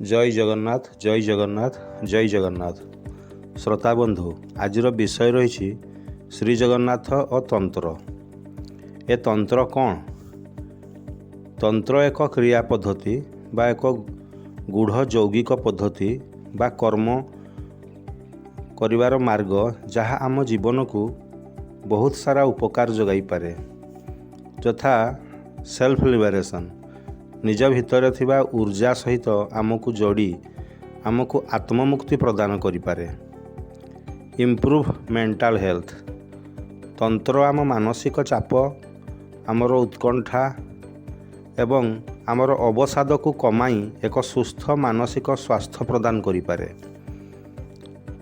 जय जगन्नाथ जय जगन्नाथ जय जगन्नाथ। श्रोता बंधु आजिर विषय रही श्री जगन्नाथ और तंत्र। ए तंत्र कौन? तंत्र एक क्रिया पद्धति बा एक गूढ़ यौगिक पद्धति बा कर्म करिवार मार्ग जहाँ आम जीवन को बहुत सारा उपकार जोगाई पारे, यथा सेल्फ लिबरेशन, निज भितर थिबा ऊर्जा सहित आमको जोड़ी आमको आत्ममुक्ति प्रदान करिपारे। इम्प्रूव मेंटल हेल्थ, तंत्र आम मानसिक चाप, आमर उत्कंठा एवं आमर अवसाद को कमाई एक सुस्थ मानसिक स्वास्थ्य प्रदान करिपारे।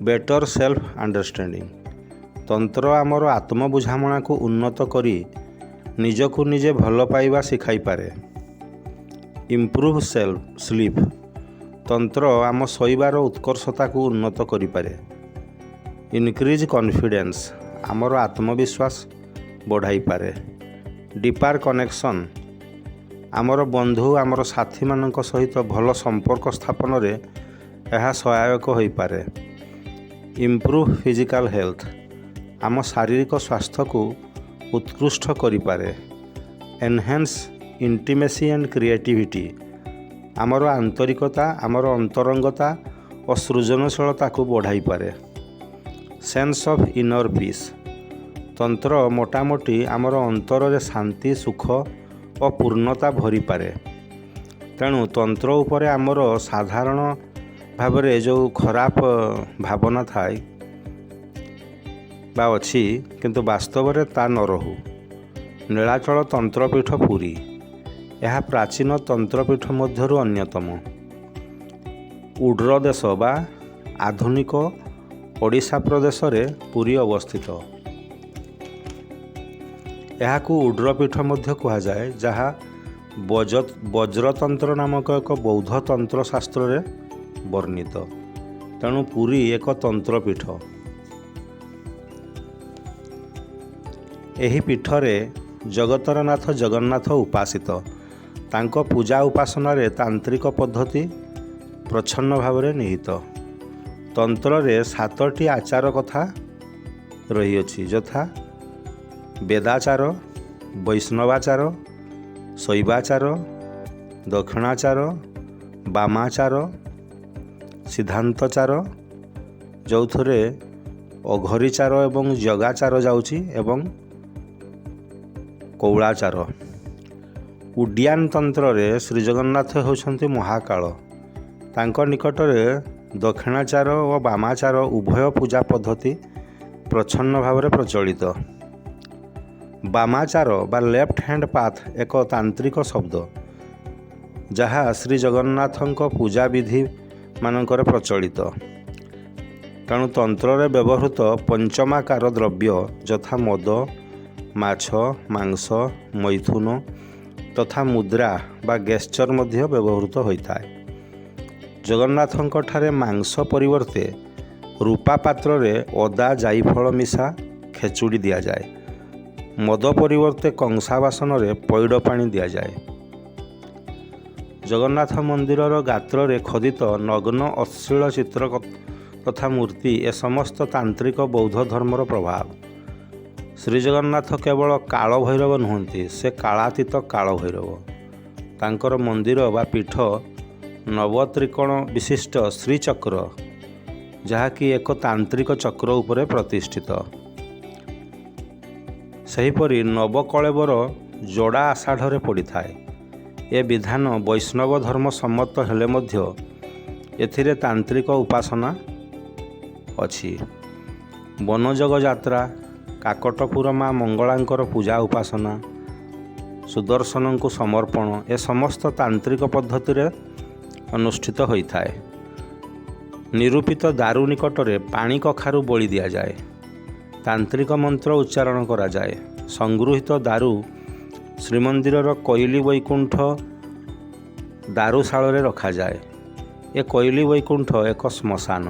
बेटर सेल्फ अंडरस्टैंडिंग, तंत्र आमर आत्म बुझामणा को उन्नत करी निजकु निजे भल पाइबा शिखाई पारे। इम्प्रूव सेल्फ स्लीप, तंत्र आम शोइबार उत्कर्षता को उन्नत करिपारे। इनक्रीज कॉन्फिडेंस, आमर आत्मविश्वास बढ़ाई पारे। डीपार कनेक्शन, आमर बंधु आमर साथी मानक सहित भल संपर्क स्थापन रे यह सहायक होई पारे। इम्प्रूव फिजिकल हेल्थ, आम शारीरिक स्वास्थ्य को उत्कृष्ट करिपारे। एनहेंस इंटीमेसी एंड क्रिएटिविटी, आमर आंतरिकता आमर अंतरंगता और सृजनशीलता को बढ़ाई पारे। सेंस ऑफ इनर पीस, तंत्र मोटामोटी आमर अंतर रे शांति सुख और पूर्णता भरी पारे। तेणु तंत्र उपरे आमर साधारण भावरे जो खराब भावना थाए बा अछि किंतु वास्तव रे ता न रहू। नीलाचल तंत्रपीठ पुरी, यह प्राचीन तंत्रपीठ मध्यरु अन्यतम। उड्र देश बा आधुनिक ओडिशा प्रदेश रे पुरी अवस्थित। यह को उड्रपीठ मध्य कहा जाए, जहाँ वज्रतंत्र नामक एक बौद्ध तंत्र शास्त्र रे वर्णित। तेणु पुरी एक तंत्रपीठ। एही पीठरे जगतर नाथ जगन्नाथ उपासित। तांको पूजा उपासना रे तांत्रिक पद्धति प्रच्छन्न भाव में निहित। तंत्र रे 7टी आचार कथा रही अछि, यथा वेदाचार, वैष्णवाचार, शैवाचार, दक्षिणाचार, वामाचार, सिद्धांतचार, जो अघरीचार एवं जगाचार जाउछि एवं कौलाचार। उड्डयन तंत्र रे श्री जगन्नाथ होउछन्ति महाकाल। तांको निकटरे दक्षिणाचार और वामाचार उभय पूजा पद्धति प्रच्छन्न भाव में प्रचलित। वामाचार बा लेफ्ट हैंड पाथ एक तांत्रिक शब्द, जहाँ श्री जगन्नाथଙ୍କ पूजा विधि मानकर प्रचलित। तेणु तंत्र रे व्यवहृत पंचमाकार द्रव्य यथा मद, माछ, मांस, मैथुन तथा मुद्रा बा गेस्चर मध्य व्यवहृत होता है। जगन्नाथଙ୍କ ठारे मांस परिवर्ते रूपा पात्र रे अदा जायफल मिसा खेचुड़ी दिया जाए। मद परिवर्ते कंसा बासन रे पैड़ पानी दिया जाए। जगन्नाथ मंदिरर गात्र रे खोदित नग्न अश्लील चित्र तथा मूर्ति ए समस्त तांत्रिक बौद्ध धर्मर प्रभाव। श्री जगन्नाथ केवल काल भैरव नुहंती, से कालातीत काल भैरव। तांकर मंदिर बा पीठ नवत्रिकोण विशिष्ट श्रीचक्र, जहाँकि एक तांत्रिक चक्र उपरे प्रतिष्ठित। सेहीपरि नवकलेवर जोड़ा आषाढ़ पड़ी थाए। ए विधान वैष्णव धर्म सम्मत हेले मध्य एथिरे तांत्रिक उपासना अछि। वनजग यात्रा, काकटपुर माँ मंगलांकर पूजा उपासना, सुदर्शन को समर्पण ए समस्त तांत्रिक पद्धति रे अनुष्ठित होता है। निरूपित दारू निकटरे पानी कखारु बलि दिया जाए। तांत्रिक मंत्र उच्चारण करा जाए। संगृहित दारू श्रीमंदिरर कोइली वैकुंठ दारूशाल रे रखा जाए। ए कोइली वैकुंठ एक श्मशान,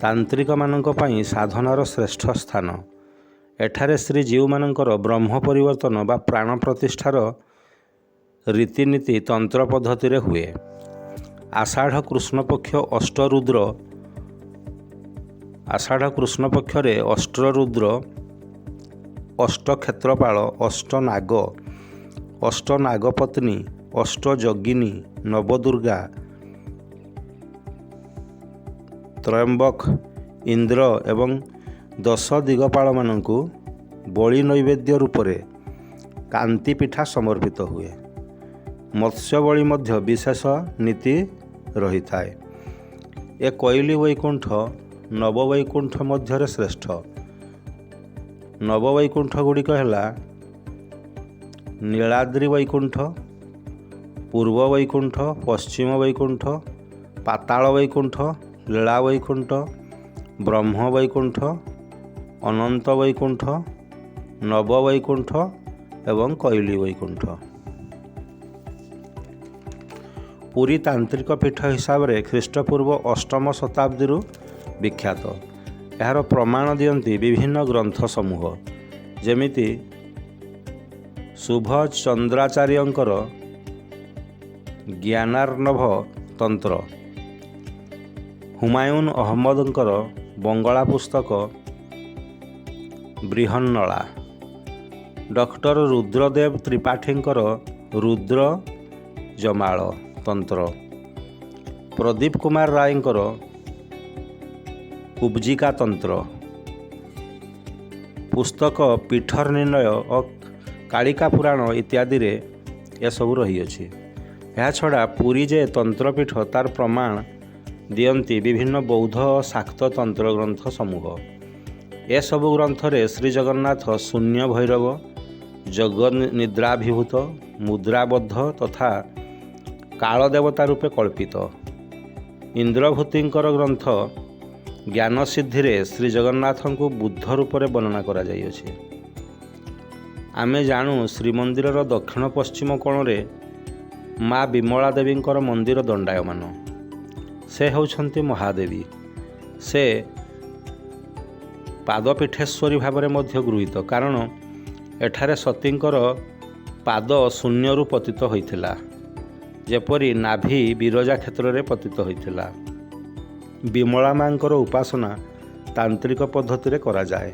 तांत्रिक मानक पई साधनार श्रेष्ठ स्थान। एठारे श्रीजीव मानकर ब्रह्म परिवर्तन बा प्राण प्रतिष्ठार रीतिनीति तंत्र पद्धति रे हुए। ଆଷାଢ଼ କୃଷ୍ଣପକ୍ଷ ଅଷ୍ଟରୁଦ୍ର ଆଷାଢ଼ କୃଷ୍ଣପକ୍ଷରେ ଅଷ୍ଟରୁଦ୍ର, ଅଷ୍ଟକ୍ଷେତ୍ରପାଳ, ଅଷ୍ଟନାଗ, ଅଷ୍ଟନାଗପତ୍ନୀ, ଅଷ୍ଟଯୋଗିନୀ, ନବଦୁର୍ଗା, ତ୍ରୟମ୍ବକ, ଇନ୍ଦ୍ର ଏବଂ 10 ଦିଗପାଳମାନଙ୍କୁ ବଳି ନୈବେଦ୍ୟ ରୂପରେ କାନ୍ତି ପିଠା ସମର୍ପିତ ହୁଏ। ମତ୍ସ୍ୟ ବଳି ମଧ୍ୟ ବିଶେଷ ନୀତି ରହିଥାଏ। ଏ କୋଇଲି ବୈକୁଣ୍ଠ ନବବୈକୁଣ୍ଠ ମଧ୍ୟରେ ଶ୍ରେଷ୍ଠ। ନବବୈକୁଣ୍ଠ ଗୁଡ଼ିକ ହେଲା ନୀଳାଦ୍ରି ବୈକୁଣ୍ଠ, ପୂର୍ବ ବୈକୁଣ୍ଠ, ପଶ୍ଚିମ ବୈକୁଣ୍ଠ, ପାତାଳ ବୈକୁଣ୍ଠ, ଲୀଳା ବୈକୁଣ୍ଠ, ବ୍ରହ୍ମ ବୈକୁଣ୍ଠ, ଅନନ୍ତ ବୈକୁଣ୍ଠ, ନବ ବୈକୁଣ୍ଠ ଏବଂ କୋଇଲି ବୈକୁଣ୍ଠ। ପୁରୀ ତାନ୍ତ୍ରିକ ପୀଠ ହିସାବରେ ଖ୍ରୀଷ୍ଟପୂର୍ବ 8ମ ଶତାବ୍ଦୀରୁ ବିଖ୍ୟାତ। ଏହାର ପ୍ରମାଣ ଦିଅନ୍ତି ବିଭିନ୍ନ ଗ୍ରନ୍ଥ ସମୂହ, ଯେମିତି ଶୁଭଚନ୍ଦ୍ରାଚାର୍ଯ୍ୟଙ୍କର ଜ୍ଞାନାର୍ଣ୍ଣବ ତନ୍ତ୍ର, ହୁମାୟୁନ୍ ଅହମ୍ମଦଙ୍କର ବଙ୍ଗଳା ପୁସ୍ତକ ବୃହନ୍ନଳା, ଡକ୍ଟର ରୁଦ୍ରଦେବ ତ୍ରିପାଠୀଙ୍କର ରୁଦ୍ର ଜମାଳ ତନ୍ତ୍ର, ପ୍ରଦୀପ କୁମାର ରାୟଙ୍କର କୁବ୍ଜିକା ତନ୍ତ୍ର ପୁସ୍ତକ ପୀଠର ନିର୍ଣ୍ଣୟ ଓ କାଳିକା ପୁରାଣ ଇତ୍ୟାଦିରେ ଏସବୁ ରହିଅଛି। ଏହାଛଡ଼ା ପୁରୀ ଯେ ତନ୍ତ୍ରପୀଠ ତାର ପ୍ରମାଣ ଦିଅନ୍ତି ବିଭିନ୍ନ ବୌଦ୍ଧ ଓ ଶାକ୍ତ ତନ୍ତ୍ର ଗ୍ରନ୍ଥ ସମୂହ। ଏସବୁ ଗ୍ରନ୍ଥରେ ଶ୍ରୀଜଗନ୍ନାଥ ଶୂନ୍ୟ ଭୈରବ, ଯୋଗ ନିଦ୍ରାଭିଭୂତ, ମୁଦ୍ରାବଦ୍ଧ ତଥା କାଳଦେବତା ରୂପେ କଳ୍ପିତ। ଇନ୍ଦ୍ରଭୂତିଙ୍କର ଗ୍ରନ୍ଥ ଜ୍ଞାନସିଦ୍ଧିରେ ଶ୍ରୀଜଗନ୍ନାଥଙ୍କୁ ବୁଦ୍ଧ ରୂପରେ ବର୍ଣ୍ଣନା କରାଯାଇଅଛି। ଆମେ ଜାଣୁ ଶ୍ରୀମନ୍ଦିରର ଦକ୍ଷିଣ ପଶ୍ଚିମ କୋଣରେ ମା ବିମଳା ଦେବୀଙ୍କର ମନ୍ଦିର ଦଣ୍ଡାୟମାନ। ସେ ହେଉଛନ୍ତି ମହାଦେବୀ। ସେ ପାଦପୀଠେଶ୍ୱରୀ ଭାବରେ ମଧ୍ୟ ଗୃହୀତ, କାରଣ ଏଠାରେ ସତୀଙ୍କର ପାଦ ଶୂନ୍ୟରୁ ପତିତ ହୋଇଥିଲା, ଯେପରି ନାଭି ବିରଜା କ୍ଷେତ୍ରରେ ପତିତ ହୋଇଥିଲା। ବିମଳା ମାଙ୍କର ଉପାସନା ତାନ୍ତ୍ରିକ ପଦ୍ଧତିରେ କରାଯାଏ।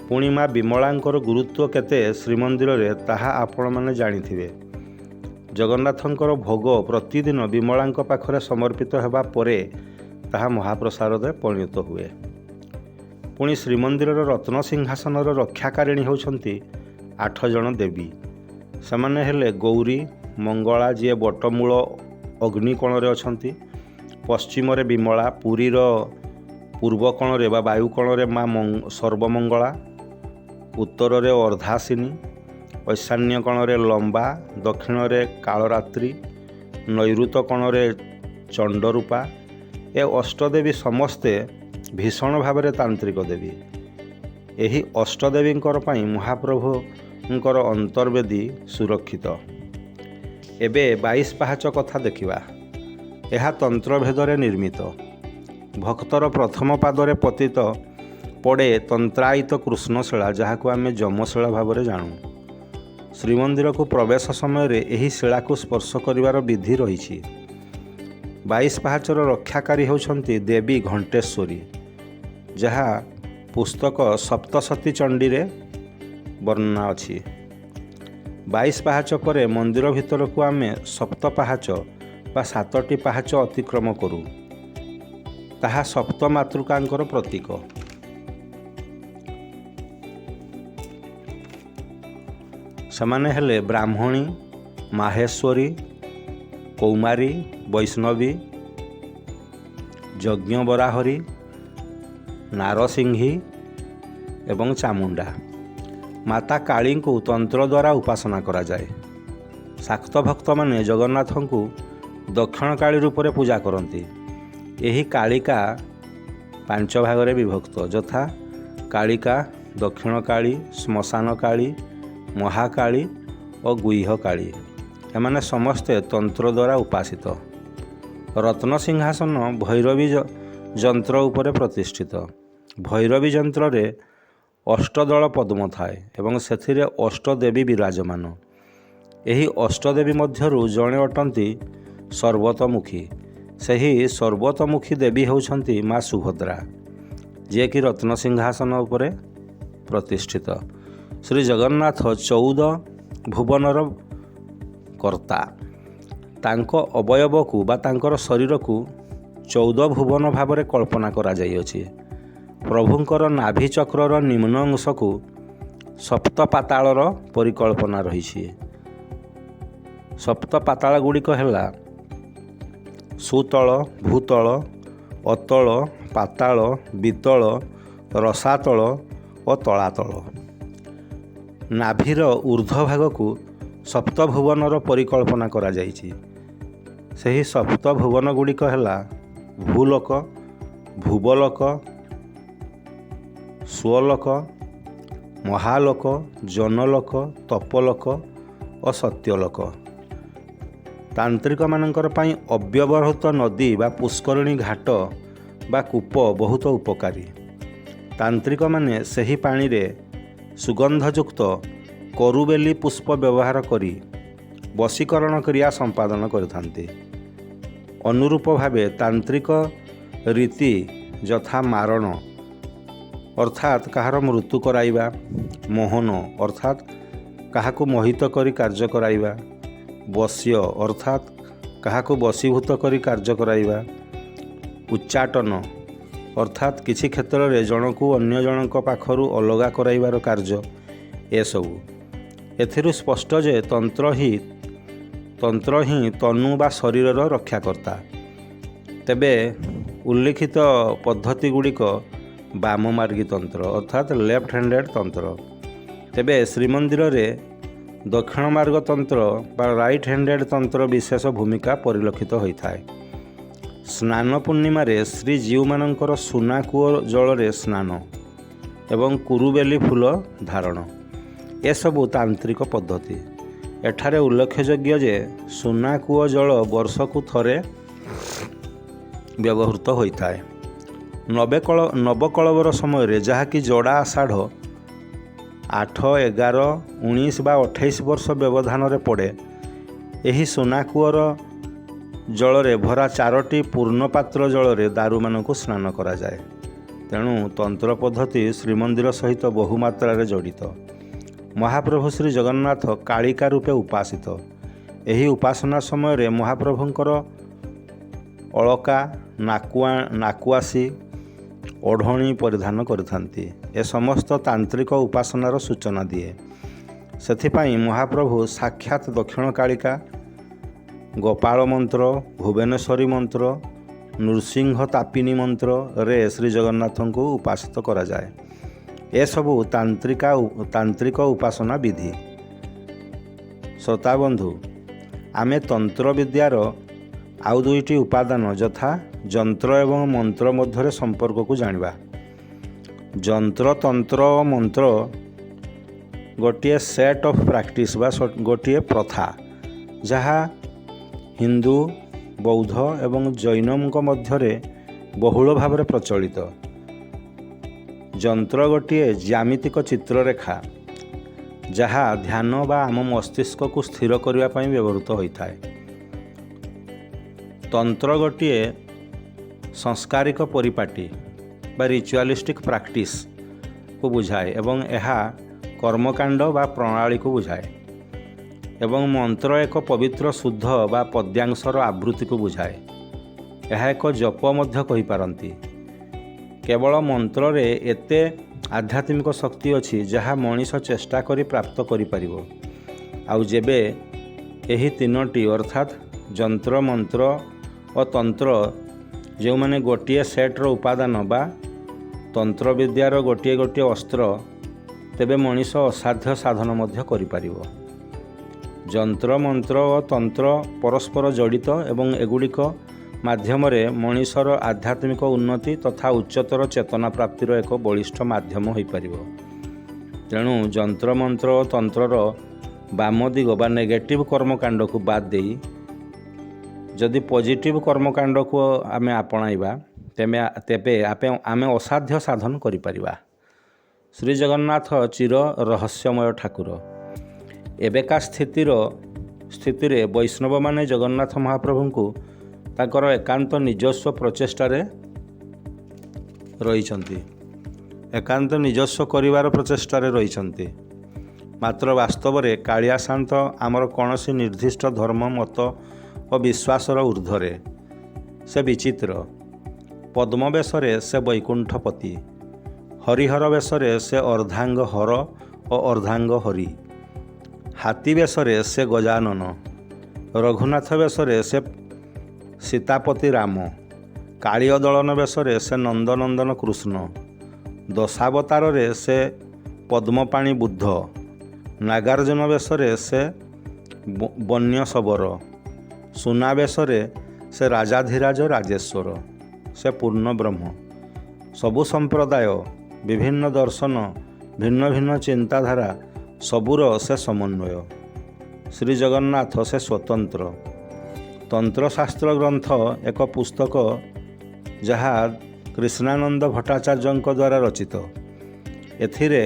ପୁଣି ମା ବିମଳାଙ୍କର ଗୁରୁତ୍ୱ କେତେ ଶ୍ରୀମନ୍ଦିରରେ ତାହା ଆପଣମାନେ ଜାଣିଥିବେ। ଜଗନ୍ନାଥଙ୍କର ଭୋଗ ପ୍ରତିଦିନ ବିମଳାଙ୍କ ପାଖରେ ସମର୍ପିତ ହେବା ପରେ ତାହା ମହାପ୍ରସାଦରେ ପରିଣତ ହୁଏ। ପୁଣି ଶ୍ରୀମନ୍ଦିରର ରତ୍ନସିଂହାସନର ରକ୍ଷାକାରିଣୀ ହେଉଛନ୍ତି 8 ଜଣ ଦେବୀ। ସେମାନେ ହେଲେ ଗୌରୀ, ମଙ୍ଗଳା ଯିଏ ବଟମୂଳ ଅଗ୍ନିକୋଣରେ ଅଛନ୍ତି, ପଶ୍ଚିମରେ ବିମଳା, ପୁରୀର ପୂର୍ବ କୋଣରେ ବା ବାୟୁକୋଣରେ ମା ସର୍ବମଙ୍ଗଳା, ଉତ୍ତରରେ ଅର୍ଦ୍ଧାସିନୀ, ଐଶାନ୍ୟ କୋଣରେ ଲମ୍ବା, ଦକ୍ଷିଣରେ କାଳରାତ୍ରି, ନୈಋତ କୋଣରେ ଚଣ୍ଡରୂପା। ଏ ଅଷ୍ଟଦେବୀ ସମସ୍ତେ ଭୀଷଣ ଭାବରେ ତାନ୍ତ୍ରିକ ଦେବୀ। ଏହି ଅଷ୍ଟଦେବୀଙ୍କର ପାଇଁ ମହାପ୍ରଭୁଙ୍କର ଅନ୍ତର୍ବେଦୀ ସୁରକ୍ଷିତ। ଏବେ 22 ପାହାଚ କଥା ଦେଖିବା। ଏହା ତନ୍ତ୍ରଭେଦରେ ନିର୍ମିତ। ଭକ୍ତର ପ୍ରଥମ ପାଦରେ ପତିତ ପଡ଼େ ତନ୍ତ୍ରାୟିତ କୃଷ୍ଣଶିଳା, ଯାହାକୁ ଆମେ ଯମଶିଳା ଭାବରେ ଜାଣୁ। ଶ୍ରୀମନ୍ଦିରକୁ ପ୍ରବେଶ ସମୟରେ ଏହି ଶିଳାକୁ ସ୍ପର୍ଶ କରିବାର ବିଧି ରହିଛି। 22 ପାହାଚର ରକ୍ଷାକାରୀ ହେଉଛନ୍ତି ଦେବୀ ଘଣ୍ଟେଶ୍ୱରୀ, ଯାହା ପୁସ୍ତକ ସପ୍ତସତୀ ଚଣ୍ଡୀରେ ବର୍ଣ୍ଣନା ଅଛି। 22 ପାହାଚ ପରେ ମନ୍ଦିର ଭିତରକୁ ଆମେ ସପ୍ତ ପାହାଚ ବା 7ଟି ପାହାଚ ଅତିକ୍ରମ କରୁ। ତାହା ସପ୍ତ ମାତୃକାଙ୍କର ପ୍ରତୀକ। ସେମାନେ ହେଲେ ବ୍ରାହ୍ମଣୀ, ମାହେଶ୍ୱରୀ, କୌମାରୀ, ବୈଷ୍ଣବୀ, ଯଜ୍ଞବରାହରୀ, ନାରସିଂହୀ ଏବଂ ଚାମୁଣ୍ଡା। ମାତା କାଳୀଙ୍କୁ ତନ୍ତ୍ର ଦ୍ୱାରା ଉପାସନା କରାଯାଏ। ଶାକ୍ତ ଭକ୍ତମାନେ ଜଗନ୍ନାଥଙ୍କୁ ଦକ୍ଷିଣକାଳୀ ରୂପରେ ପୂଜା କରନ୍ତି। ଏହି କାଳିକା 5 ଭାଗରେ ବିଭକ୍ତ, ଯଥା କାଳିକା, ଦକ୍ଷିଣକାଳୀ, ଶ୍ମଶାନକାଳୀ, ମହାକାଳୀ ଓ ଗୁହ୍ୟକାଳୀ। ଏମାନେ ସମସ୍ତେ ତନ୍ତ୍ର ଦ୍ୱାରା ଉପାସିତ। ରତ୍ନସିଂହାସନ ଭୈରବୀ ଯନ୍ତ୍ର ଉପରେ ପ୍ରତିଷ୍ଠିତ। ଭୈରବୀ ଯନ୍ତ୍ରରେ ଅଷ୍ଟଦଳ ପଦ୍ମ ଥାଏ ଏବଂ ସେଥିରେ ଅଷ୍ଟଦେବୀ ବିରାଜମାନ। ଏହି ଅଷ୍ଟଦେବୀ ମଧ୍ୟରୁ ଜଣେ ଅଟନ୍ତି ସର୍ବତୋମୁଖୀ। ସେହି ସର୍ବତୋମୁଖୀ ଦେବୀ ହେଉଛନ୍ତି ମା ସୁଭଦ୍ରା, ଯିଏକି ରତ୍ନସିଂହାସନ ଉପରେ ପ୍ରତିଷ୍ଠିତ। ଶ୍ରୀ ଜଗନ୍ନାଥ 14 ଭୁବନର କର୍ତ୍ତା। ତାଙ୍କ ଅବୟବକୁ ବା ତାଙ୍କର ଶରୀରକୁ 14 ଭୁବନ ଭାବରେ କଳ୍ପନା କରାଯାଇଅଛି। ପ୍ରଭୁଙ୍କର ନାଭି ଚକ୍ରର ନିମ୍ନ ଅଂଶକୁ ସପ୍ତ ପାତାଳର ପରିକଳ୍ପନା ରହିଛି। ସପ୍ତ ପାତାଳ ଗୁଡ଼ିକ ହେଲା ସୁତଳ, ଭୂତଳ, ଅତଳ, ପାତାଳ, ବିତଳ, ରସାତଳ ଓ ତଳାତଳ। ନାଭିର ଉର୍ଦ୍ଧ୍ୱ ଭାଗକୁ ସପ୍ତ ଭୁବନର ପରିକଳ୍ପନା କରାଯାଇଛି। ସେହି ସପ୍ତ ଭୁବନ ଗୁଡ଼ିକ ହେଲା ଭୂଲୋକ, ଭୁବଲୋକ, ସ୍ୱଲୋକ, ମହାଲୋକ, ଜନଲୋକ, ତପଲୋକ ଓ ସତ୍ୟଲୋକ। ତାନ୍ତ୍ରିକମାନଙ୍କର ପାଇଁ ଅବ୍ୟବହୃତ ନଦୀ ବା ପୁଷ୍କରିଣୀ ଘାଟ ବା କୂପ ବହୁତ ଉପକାରୀ। ତାନ୍ତ୍ରିକମାନେ ସେହି ପାଣିରେ ସୁଗନ୍ଧଯୁକ୍ତ କରୁବେଲି ପୁଷ୍ପ ବ୍ୟବହାର କରି ବଶୀକରଣ କ୍ରିୟା ସମ୍ପାଦନ କରିଥାନ୍ତି। ଅନୁରୂପ ଭାବେ ତାନ୍ତ୍ରିକ ରୀତି ଯଥା ମାରଣ ଅର୍ଥାତ୍ କାହାର ମୃତ୍ୟୁ କରାଇବା, ମୋହନ ଅର୍ଥାତ୍ କାହାକୁ ମୋହିତ କରି କାର୍ଯ୍ୟ କରାଇବା, ବଶ୍ୟ ଅର୍ଥାତ୍ କାହାକୁ ବଶୀଭୂତ କରି କାର୍ଯ୍ୟ କରାଇବା, ଉଚ୍ଚାଟନ ଅର୍ଥାତ୍ କିଛି କ୍ଷେତ୍ରରେ ଜଣକୁ ଅନ୍ୟ ଜଣଙ୍କ ପାଖରୁ ଅଲଗା କରାଇବାର କାର୍ଯ୍ୟ, ଏସବୁ। ଏଥିରୁ ସ୍ପଷ୍ଟ ଯେ ତନ୍ତ୍ର ହିଁ ତନୁ ବା ଶରୀରର ରକ୍ଷାକର୍ତ୍ତା। ତେବେ ଉଲ୍ଲିଖିତ ପଦ୍ଧତି ଗୁଡ଼ିକ ବାମମାର୍ଗୀ ତନ୍ତ୍ର ଅର୍ଥାତ୍ ଲେଫ୍ଟ ହ୍ୟାଣ୍ଡେଡ଼ ତନ୍ତ୍ର। ତେବେ ଶ୍ରୀମନ୍ଦିରରେ ଦକ୍ଷିଣ ମାର୍ଗ ତନ୍ତ୍ର ବା ରାଇଟ୍ ହ୍ୟାଣ୍ଡେଡ଼ ତନ୍ତ୍ର ବିଶେଷ ଭୂମିକା ପରିଲକ୍ଷିତ ହୋଇଥାଏ। ସ୍ନାନ ପୂର୍ଣ୍ଣିମାରେ ଶ୍ରୀଜୀଉମାନଙ୍କର ସୁନା କୂଅ ଜଳରେ ସ୍ନାନ ଏବଂ କୁରୁବେଲି ଫୁଲ ଧାରଣ, ଏସବୁ ତାନ୍ତ୍ରିକ ପଦ୍ଧତି। ଏଠାରେ ଉଲ୍ଲେଖଯୋଗ୍ୟ ଯେ ସୁନା କୂଅ ଜଳ ବର୍ଷକୁ ଥରେ ବ୍ୟବହୃତ ହୋଇଥାଏ। ନବକଳବର ସମୟରେ, ଯାହାକି ଯୋଡ଼ା ଆଷାଢ଼ 8, 11, 19 ବା 28 ବର୍ଷ ବ୍ୟବଧାନରେ ପଡ଼େ, ଏହି ସୁନା କୂଅର ଜଳରେ ଭରା 4ଟି ପୂର୍ଣ୍ଣ ପାତ୍ର ଜଳରେ ଦାରୁମାନଙ୍କୁ ସ୍ନାନ କରାଯାଏ। ତେଣୁ ତନ୍ତ୍ର ପଦ୍ଧତି ଶ୍ରୀମନ୍ଦିର ସହିତ ବହୁ ମାତ୍ରାରେ ଜଡ଼ିତ। ମହାପ୍ରଭୁ ଶ୍ରୀ ଜଗନ୍ନାଥ କାଳିକା ରୂପେ ଉପାସିତ। ଏହି ଉପାସନା ସମୟରେ ମହାପ୍ରଭୁଙ୍କର ଅଳକା, ନାକୁଆସି, ଓଢ଼ଣୀ ପରିଧାନ କରିଥାନ୍ତି। ଏ ସମସ୍ତ ତାନ୍ତ୍ରିକ ଉପାସନାର ସୂଚନା ଦିଏ। ସେଥିପାଇଁ ମହାପ୍ରଭୁ ସାକ୍ଷାତ ଦକ୍ଷିଣ କାଳିକା, ଗୋପାଳ ମନ୍ତ୍ର, ଭୁବନେଶ୍ୱରୀ ମନ୍ତ୍ର, ନୃସିଂହ ତାପିନୀ ମନ୍ତ୍ରରେ ଶ୍ରୀଜଗନ୍ନାଥଙ୍କୁ ଉପାସିତ କରାଯାଏ। ଏସବୁ ତାନ୍ତ୍ରିକ ଉପାସନା ବିଧି। ଶ୍ରୋତାବନ୍ଧୁ, ଆମେ ତନ୍ତ୍ର ବିଦ୍ୟାର ଆଉ 2ଟି ଉପାଦାନ ଯଥା ଯନ୍ତ୍ର ଏବଂ ମନ୍ତ୍ର ମଧ୍ୟରେ ସମ୍ପର୍କକୁ ଜାଣିବା। ଯନ୍ତ୍ର, ତନ୍ତ୍ର ଓ ମନ୍ତ୍ର ଗୋଟିଏ ସେଟ୍ ଅଫ୍ ପ୍ରାକ୍ଟିସ୍ ବା ଗୋଟିଏ ପ୍ରଥା, ଯାହା ହିନ୍ଦୁ, ବୌଦ୍ଧ ଏବଂ ଜୈନଙ୍କ ମଧ୍ୟରେ ବହୁଳ ଭାବରେ ପ୍ରଚଳିତ। ଯନ୍ତ୍ର ଗୋଟିଏ ଜ୍ୟାମିତିକ ଚିତ୍ରରେଖା, ଯାହା ଧ୍ୟାନ ବା ଆମ ମସ୍ତିଷ୍କକୁ ସ୍ଥିର କରିବା ପାଇଁ ବ୍ୟବହୃତ ହୋଇଥାଏ। ତନ୍ତ୍ର ଗୋଟିଏ ସଂସ୍କାରିକ ପରିପାଟି ବା ରିଚୁଆଲିଷ୍ଟିକ୍ ପ୍ରାକ୍ଟିସ୍କୁ ବୁଝାଏ ଏବଂ ଏହା କର୍ମକାଣ୍ଡ ବା ପ୍ରଣାଳୀକୁ ବୁଝାଏ। ଏବଂ ମନ୍ତ୍ର ଏକ ପବିତ୍ର ଶୁଦ୍ଧ ବା ପଦ୍ୟାଂଶର ଆବୃତ୍ତିକୁ ବୁଝାଏ। ଏହା ଏକ ଜପ ମଧ୍ୟ କହିପାରନ୍ତି। କେବଳ ମନ୍ତ୍ରରେ ଏତେ ଆଧ୍ୟାତ୍ମିକ ଶକ୍ତି ଅଛି ଯାହା ମଣିଷ ଚେଷ୍ଟା କରି ପ୍ରାପ୍ତ କରିପାରିବ। ଆଉ ଯେବେ ଏହି 3ଟି ଅର୍ଥାତ୍ ଯନ୍ତ୍ର, ମନ୍ତ୍ର ଓ ତନ୍ତ୍ର ଯେଉଁମାନେ ଗୋଟିଏ ସେଟ୍ର ଉପାଦାନ ବା ତନ୍ତ୍ରବିଦ୍ୟାର ଗୋଟିଏ ଅସ୍ତ୍ର, ତେବେ ମଣିଷ ଅସାଧ୍ୟ ସାଧନ ମଧ୍ୟ କରିପାରିବ। ଯନ୍ତ୍ର, ମନ୍ତ୍ର ଓ ତନ୍ତ୍ର ପରସ୍ପର ଜଡ଼ିତ ଏବଂ ଏଗୁଡ଼ିକ ମାଧ୍ୟମରେ ମଣିଷର ଆଧ୍ୟାତ୍ମିକ ଉନ୍ନତି ତଥା ଉଚ୍ଚତର ଚେତନା ପ୍ରାପ୍ତିର ଏକ ବଳିଷ୍ଠ ମାଧ୍ୟମ ହୋଇପାରିବ। ତେଣୁ ଯନ୍ତ୍ର, ମନ୍ତ୍ର ଓ ତନ୍ତ୍ରର ବାମ ଦିଗ ବା ନେଗେଟିଭ୍ କର୍ମକାଣ୍ଡକୁ ବାଦ ଦେଇ ଯଦି ପଜିଟିଭ୍ କର୍ମକାଣ୍ଡକୁ ଆମେ ଆପଣାଇବା, ତେବେ ଆମେ ଅସାଧ୍ୟ ସାଧନ କରିପାରିବା। ଶ୍ରୀ ଜଗନ୍ନାଥ ଚିର ରହସ୍ୟମୟ ଠାକୁର। ଏବେକା ସ୍ଥିତିରେ ବୈଷ୍ଣବମାନେ ଜଗନ୍ନାଥ ମହାପ୍ରଭୁଙ୍କୁ ତାଙ୍କର ଏକାନ୍ତ ନିଜସ୍ୱ ପ୍ରଚେଷ୍ଟାରେ ରହିଛନ୍ତି, ଏକାନ୍ତ ନିଜସ୍ୱ କରିବାର ପ୍ରଚେଷ୍ଟାରେ ରହିଛନ୍ତି। ମାତ୍ର ବାସ୍ତବରେ କାଳିଆ ସାନ୍ତ ଆମର କୌଣସି ନିର୍ଦ୍ଦିଷ୍ଟ ଧର୍ମ, ମତ ଓ ବିଶ୍ୱାସର ଊର୍ଦ୍ଧ୍ୱରେ। ସେ ବିଚିତ୍ର। ପଦ୍ମ ବେଶରେ ସେ ବୈକୁଣ୍ଠପତି, ହରିହର ବେଶରେ ସେ ଅର୍ଦ୍ଧାଙ୍ଗ ହର ଓ ଅର୍ଦ୍ଧାଙ୍ଗ ହରି, ହାତୀ ବେଶରେ ସେ ଗଜାନନ, ରଘୁନାଥ ବେଶରେ ସେ ସୀତାପତି ରାମ, କାଳିଅ ଦଳନ ବେଶରେ ସେ ନନ୍ଦନନ୍ଦନ କୃଷ୍ଣ, ଦଶାବତାରରେ ସେ ପଦ୍ମପାଣି ବୁଦ୍ଧ, ନାଗାର୍ଜୁନ ବେଶରେ ସେ ବନ୍ୟ ଶବର, ସୁନା ବେଶରେ ସେ ରାଜାଧିରାଜ ରାଜେଶ୍ୱର, ସେ ପୂର୍ଣ୍ଣ ବ୍ରହ୍ମ। ସବୁ ସମ୍ପ୍ରଦାୟ, ବିଭିନ୍ନ ଦର୍ଶନ, ଭିନ୍ନ ଭିନ୍ନ ଚିନ୍ତାଧାରା ସବୁର ସେ ସମନ୍ୱୟ। ଶ୍ରୀ ଜଗନ୍ନାଥ ସେ ସ୍ୱତନ୍ତ୍ର। ତନ୍ତ୍ରଶାସ୍ତ୍ର ଗ୍ରନ୍ଥ ଏକ ପୁସ୍ତକ ଯାହା କୃଷ୍ଣାନନ୍ଦ ଭଟ୍ଟାଚାର୍ଯ୍ୟଙ୍କ ଦ୍ୱାରା ରଚିତ। ଏଥିରେ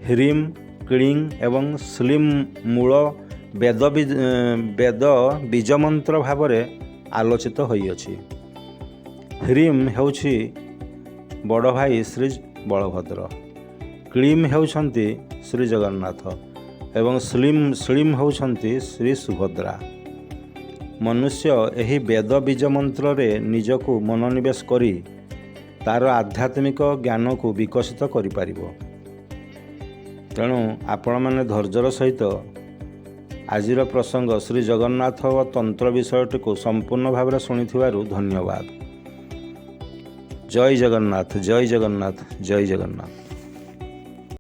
ହ୍ରିମ୍, କ୍ଳିଂ ଏବଂ ଶ୍ଲିମ୍ ମୂଳ ବେଦ ବୀଜମନ୍ତ୍ର ଭାବରେ ଆଲୋଚିତ ହୋଇଅଛି। ହ୍ରିମ୍ ହେଉଛି ବଡ଼ ଭାଇ ଶ୍ରୀ ବଳଭଦ୍ର, କ୍ଳିମ୍ ହେଉଛନ୍ତି ଶ୍ରୀ ଜଗନ୍ନାଥ ଏବଂ ଶ୍ଲିମ୍ ହେଉଛନ୍ତି ଶ୍ରୀ ସୁଭଦ୍ରା। ମନୁଷ୍ୟ ଏହି ବେଦ ବୀଜ ମନ୍ତ୍ରରେ ନିଜକୁ ମନୋନିବେଶ କରି ତା'ର ଆଧ୍ୟାତ୍ମିକ ଜ୍ଞାନକୁ ବିକଶିତ କରିପାରିବ। ତେଣୁ ଆପଣମାନେ ଧୈର୍ଯ୍ୟର ସହିତ ଆଜିର ପ୍ରସଙ୍ଗ ଶ୍ରୀ ଜଗନ୍ନାଥ ଓ ତନ୍ତ୍ର ବିଷୟଟିକୁ ସମ୍ପୂର୍ଣ୍ଣ ଭାବରେ ଶୁଣିଥିବାରୁ ଧନ୍ୟବାଦ। ଜୟ ଜଗନ୍ନାଥ, ଜୟ ଜଗନ୍ନାଥ, ଜୟ ଜଗନ୍ନାଥ।